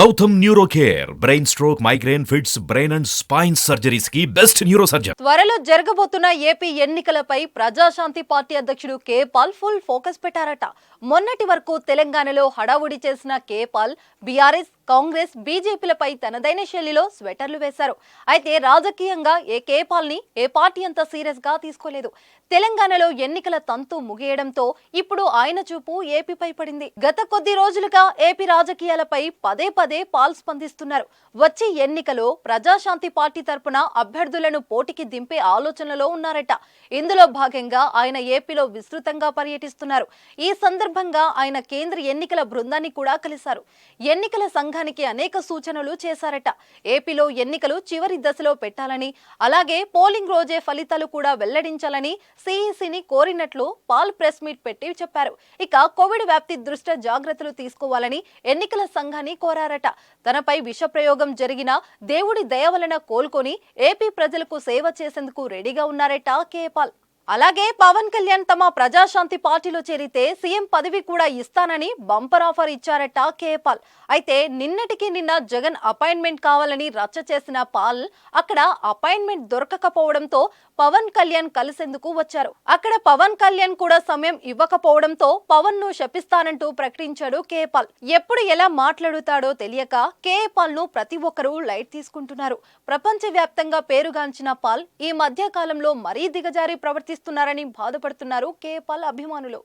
Gautam neuro care brain stroke migraine fits brain and spine surgeries కి best neuro surgeon. త్వరలో జరగబోతున్న AP ఎన్నికలపై Praja Shanti party అధ్యక్షుడు కే పాల్ ఫుల్ ఫోకస్ పెట్టారట. మొన్నటి వరకు తెలంగాణలో హడావుడి చేసిన కే పాల్ బీఆర్ఎస్, కాంగ్రెస్, బీజేపీలపై తనదైన శైలిలో స్వెటర్లు వేశారు. అయితే రాజకీయంగా కే పాల్ ని ఏ పార్టీ అంత సీరియస్ గా తీసుకోలేదు. తెలంగాణలో ఎన్నికల తంతు ముగియడంతో ఇప్పుడు ఆయన చూపు ఏపీపై పడింది. గత కొద్ది రోజులుగా ఏపీ రాజకీయాలపై పదే పదే పాల్ స్పందిస్తున్నారు. వచ్చే ఎన్నికలో ప్రజాశాంతి పార్టీ తరపున అభ్యర్థులను పోటీకి దింపే ఆలోచనలో ఉన్నారట. ఇందులో భాగంగా ఆయన ఏపీలో విస్తృతంగా పర్యటిస్తున్నారు. ఈ సందర్భంగా ఆయన కేంద్ర ఎన్నికల బృందాన్ని కూడా కలిశారు. ఎన్నికల సంఘానికి అనేక సూచనలు చేశారట. ఏపీలో ఎన్నికలు చివరి దశలో పెట్టాలని, అలాగే పోలింగ్ రోజే ఫలితాలు కూడా వెల్లడించాలని సిఈసిని కోరినట్లు పాల్ ప్రెస్ మీట్ పెట్టి చెప్పారు. ఇక కోవిడ్ వ్యాప్తి దృష్ట్యా జాగ్రత్తలు తీసుకోవాలని ఎన్నికల సంఘాన్ని కోరారట. తనపై విషప్రయోగం జరిగినా దేవుడి దయ వలన కోలుకొని ఏపీ ప్రజలకు సేవ చేసేందుకు రెడీగా ఉన్నారట కే పాల్. అలాగే పవన్ కళ్యాణ్ తమ ప్రజాశాంతి పార్టీలో చేరితే సీఎం పదవి కూడా ఇస్తానని బంపర్ ఆఫర్ ఇచ్చారట కే పాల్. అయితే నిన్నటికి నిన్న జగన్ అపాయింట్మెంట్ కావాలని రచ్చ చేసిన పాల్ అక్కడ అపాయింట్మెంట్ దొరకకపోవడంతో పవన్ కళ్యాణ్ కలిసేందుకు వచ్చారు. అక్కడ పవన్ కళ్యాణ్ కూడా సమయం ఇవ్వకపోవడంతో పవన్ ను శపిస్తానంటూ ప్రకటించాడు కే పాల్. ఎప్పుడు ఎలా మాట్లాడుతాడో తెలియక కే పాల్ ను ప్రతి ఒక్కరూ లైట్ తీసుకుంటున్నారు. ప్రపంచ వ్యాప్తంగా పేరుగాంచిన పాల్ ఈ మధ్య కాలంలో మరీ దిగజారి ప్రవర్తిస్తున్నారని బాధపడుతున్నారు కే పాల్ అభిమానులు.